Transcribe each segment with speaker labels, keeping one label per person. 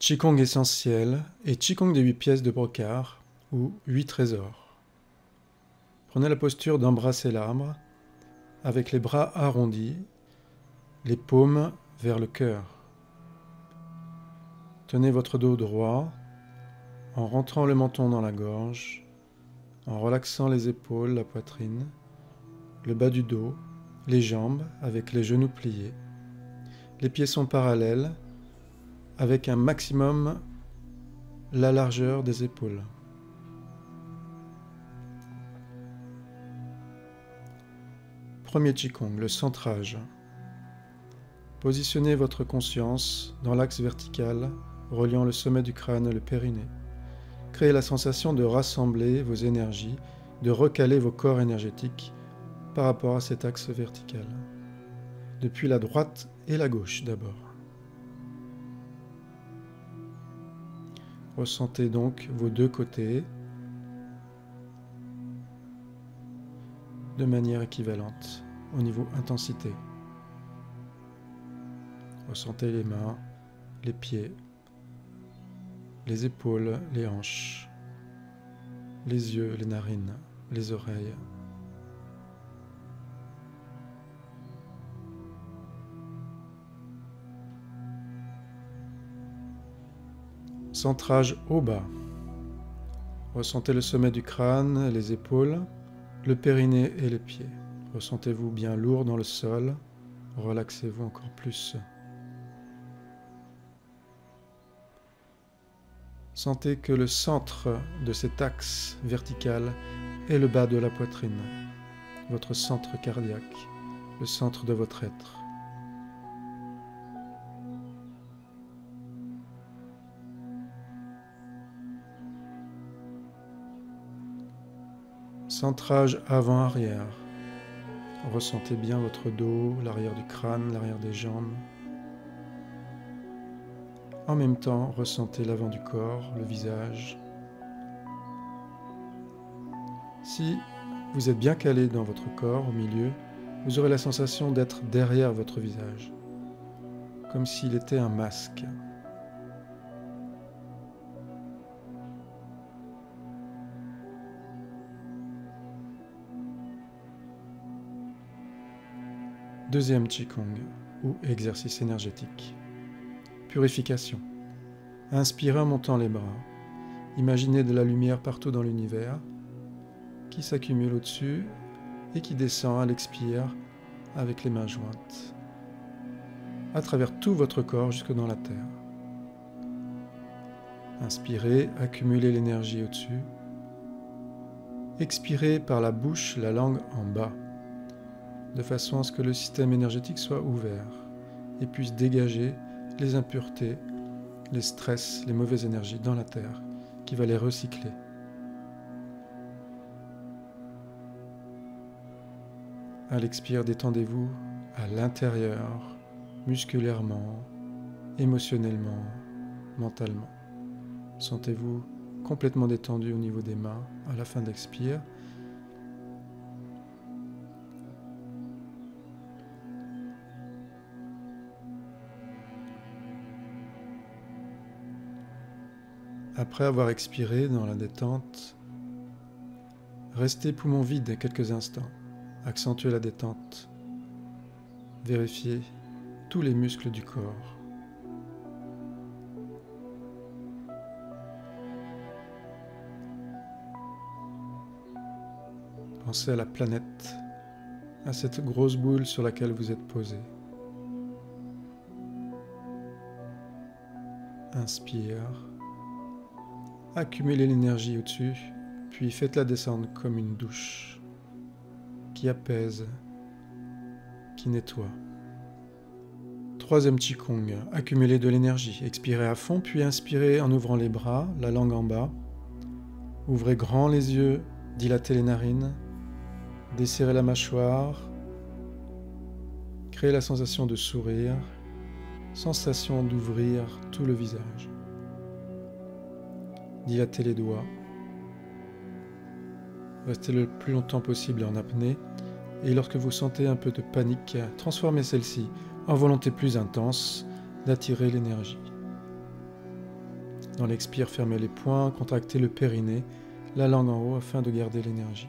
Speaker 1: Qigong essentiel et Qigong des 8 pièces de brocart ou 8 trésors. Prenez la posture d'embrasser l'arbre avec les bras arrondis, les paumes vers le cœur. Tenez votre dos droit en rentrant le menton dans la gorge, en relaxant les épaules, la poitrine, le bas du dos, les jambes avec les genoux pliés. Les pieds sont parallèles avec un maximum la largeur des épaules. Premier Qigong, le centrage. Positionnez votre conscience dans l'axe vertical reliant le sommet du crâne et le périnée. Créez la sensation de rassembler vos énergies, de recaler vos corps énergétiques par rapport à cet axe vertical. Depuis la droite et la gauche d'abord. Ressentez donc vos deux côtés de manière équivalente au niveau intensité. Ressentez les mains, les pieds, les épaules, les hanches, les yeux, les narines, les oreilles. Centrage au bas. Ressentez le sommet du crâne, les épaules, le périnée et les pieds. Ressentez-vous bien lourd dans le sol. Relaxez-vous encore plus. Sentez que le centre de cet axe vertical est le bas de la poitrine, votre centre cardiaque, le centre de votre être. Centrage avant-arrière. Ressentez bien votre dos, l'arrière du crâne, l'arrière des jambes. En même temps, ressentez l'avant du corps, le visage. Si vous êtes bien calé dans votre corps, au milieu, vous aurez la sensation d'être derrière votre visage, comme s'il était un masque. Deuxième Qigong, ou exercice énergétique. Purification. Inspirez en montant les bras. Imaginez de la lumière partout dans l'univers qui s'accumule au-dessus et qui descend à l'expire avec les mains jointes, à travers tout votre corps jusque dans la terre. Inspirez, accumulez l'énergie au-dessus. Expirez par la bouche, la langue en bas, de façon à ce que le système énergétique soit ouvert et puisse dégager les impuretés, les stress, les mauvaises énergies dans la terre, qui va les recycler. À l'expire, détendez-vous à l'intérieur, musculairement, émotionnellement, mentalement. Sentez-vous complètement détendu au niveau des mains à la fin d'expire. Après avoir expiré dans la détente, restez poumon vide quelques instants. Accentuez la détente. Vérifiez tous les muscles du corps. Pensez à la planète, à cette grosse boule sur laquelle vous êtes posé. Inspire. Accumulez l'énergie au-dessus, puis faites-la descendre comme une douche qui apaise, qui nettoie. Troisième Qigong, accumulez de l'énergie. Expirez à fond, puis inspirez en ouvrant les bras, la langue en bas. Ouvrez grand les yeux, dilatez les narines, desserrez la mâchoire, créez la sensation de sourire, sensation d'ouvrir tout le visage. Dilatez les doigts. Restez le plus longtemps possible en apnée et lorsque vous sentez un peu de panique, transformez celle-ci en volonté plus intense d'attirer l'énergie. Dans l'expire, fermez les poings, contractez le périnée, la langue en haut afin de garder l'énergie.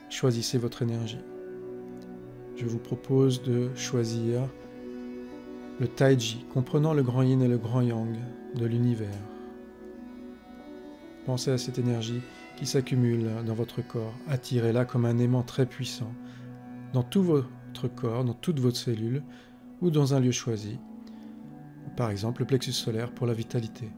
Speaker 1: Choisissez votre énergie. Je vous propose de choisir le Taiji, comprenant le grand yin et le grand yang de l'univers. Pensez à cette énergie qui s'accumule dans votre corps. Attirez-la comme un aimant très puissant dans tout votre corps, dans toutes vos cellules ou dans un lieu choisi. Par exemple, le plexus solaire pour la vitalité.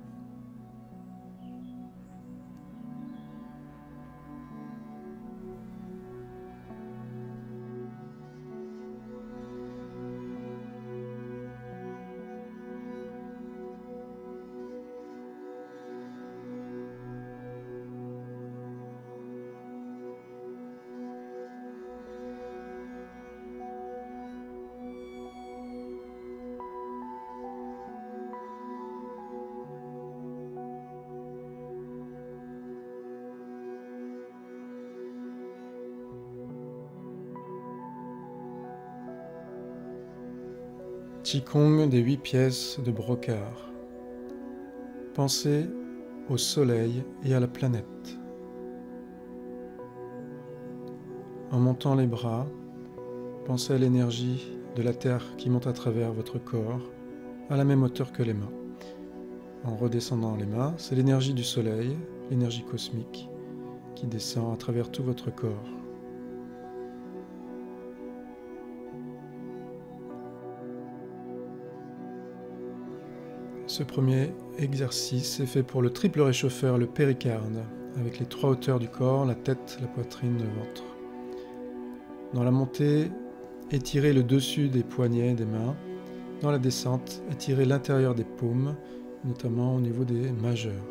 Speaker 1: Qigong des 8 pièces de brocart. Pensez au soleil et à la planète. En montant les bras, pensez à l'énergie de la Terre qui monte à travers votre corps, à la même hauteur que les mains. En redescendant les mains, c'est l'énergie du soleil, l'énergie cosmique, qui descend à travers tout votre corps. Ce premier exercice est fait pour le triple réchauffeur, le péricarde, avec les 3 hauteurs du corps, la tête, la poitrine, le ventre. Dans la montée, étirez le dessus des poignets des mains. Dans la descente, étirez l'intérieur des paumes, notamment au niveau des majeurs.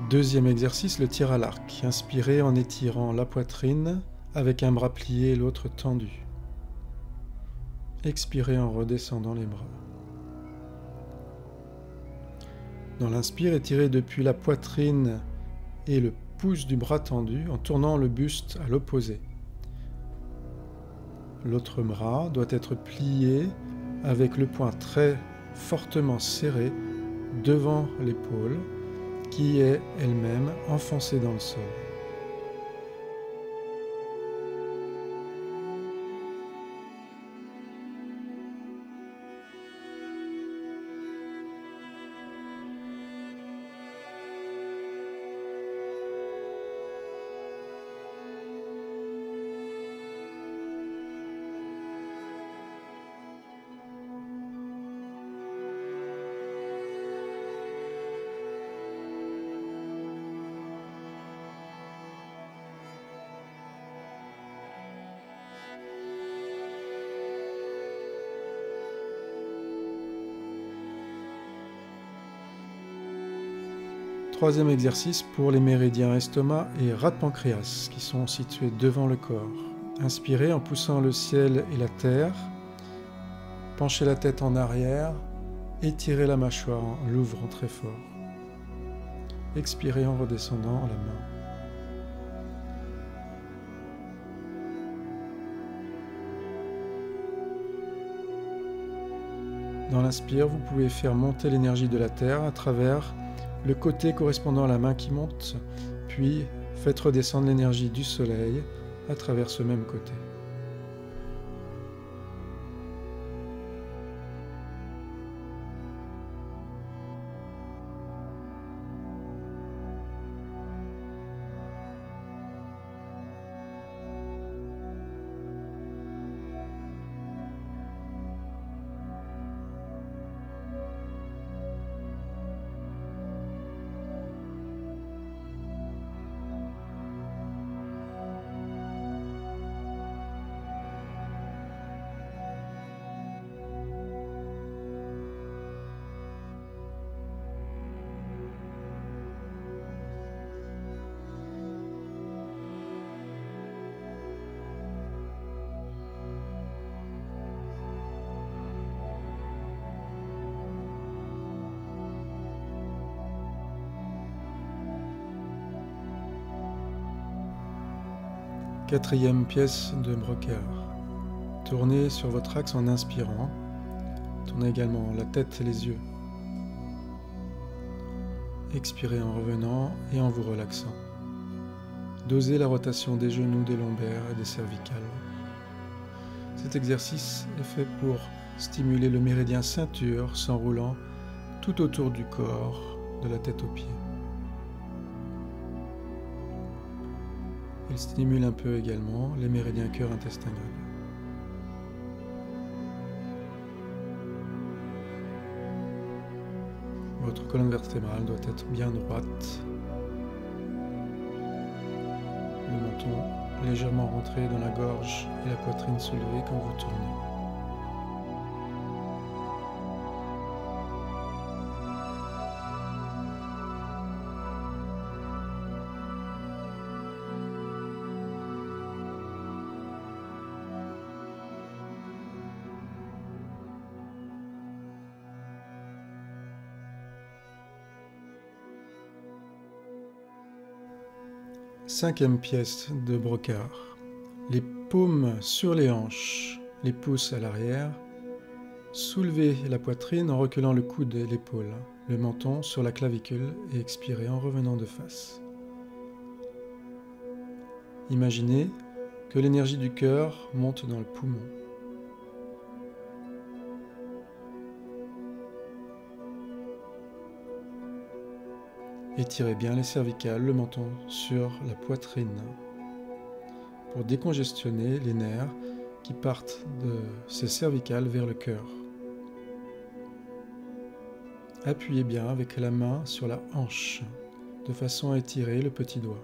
Speaker 1: Deuxième exercice, le tir à l'arc. Inspirez en étirant la poitrine avec un bras plié et l'autre tendu. Expirez en redescendant les bras. Dans l'inspire, étirez depuis la poitrine et le pouce du bras tendu en tournant le buste à l'opposé. L'autre bras doit être plié avec le poing très fortement serré devant l'épaule, qui est elle-même enfoncée dans le sol. Troisième exercice pour les méridiens estomac et rat de pancréas qui sont situés devant le corps. Inspirez en poussant le ciel et la terre. Penchez la tête en arrière. Étirez la mâchoire en l'ouvrant très fort. Expirez en redescendant la main. Dans l'inspire, vous pouvez faire monter l'énergie de la terre à travers le côté correspondant à la main qui monte, puis faites redescendre l'énergie du soleil à travers ce même côté. Quatrième pièce de brocard. Tournez sur votre axe en inspirant. Tournez également la tête et les yeux. Expirez en revenant et en vous relaxant. Dosez la rotation des genoux, des lombaires et des cervicales. Cet exercice est fait pour stimuler le méridien ceinture s'enroulant tout autour du corps, de la tête aux pieds. Il stimule un peu également les méridiens cœur-intestin grêle. Votre colonne vertébrale doit être bien droite. Le menton légèrement rentré dans la gorge et la poitrine soulevée quand vous tournez. Cinquième pièce de brocard. Les paumes sur les hanches, les pouces à l'arrière. Soulevez la poitrine en reculant le coude et l'épaule, le menton sur la clavicule et expirez en revenant de face. Imaginez que l'énergie du cœur monte dans le poumon. Étirez bien les cervicales, le menton sur la poitrine pour décongestionner les nerfs qui partent de ces cervicales vers le cœur. Appuyez bien avec la main sur la hanche de façon à étirer le petit doigt.